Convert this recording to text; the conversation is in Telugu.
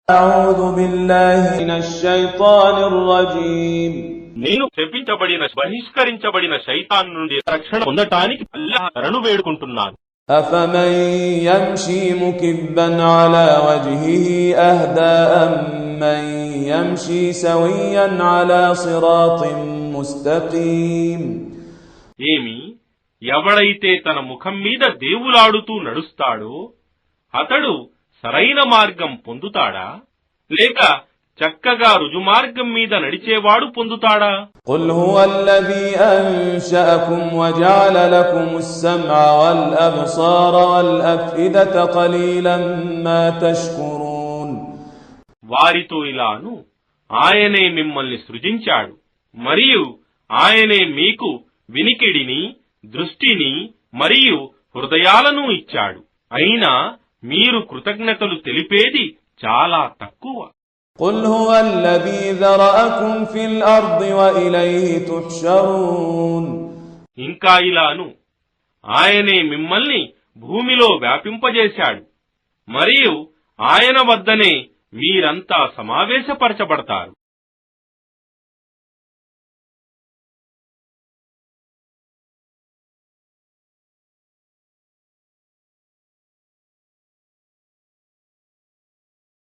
أعوذ بالله من الشيطان الرجيم నేను శపించబడిన బహిష్కరించబడిన శైతాన్ నుండి రక్షణ పొందటానికి అల్లాహ్ శరణు వేడుకుంటున్నాను. أفمن يمشي مكبا على وجهه أهدى أمن يمشي سويا على صراط مستقيم ఏమి ఎవడైతే తన ముఖం మీద దేవులాడుతూ నడుస్తాడో అతడు సరైన మార్గం పొందుతాడా లేక చక్కగా రుజుమార్గం మీద నడిచేవాడు పొందుతాడా? قل هو الذي أنشأكم وجعل لكم السمع والأبصار والأفئدة قليلا ما تشكرون వారితో ఇలాను, ఆయనే మిమ్మల్ని సృజించాడు మరియు ఆయనే మీకు వినికిడిని, దృష్టిని మరియు హృదయాలను ఇచ్చాడు. అయినా మీరు కృతజ్ఞతలు తెలిపేది చాలా తక్కువ. قل هو الذي ذرأكم في الأرض وإليه تحشرون ఇంకా ఇలాను, ఆయనే మిమ్మల్ని భూమిలో వ్యాపింపజేశాడు మరియు ఆయన వద్దనే మీరంతా సమావేశపరచబడతారు.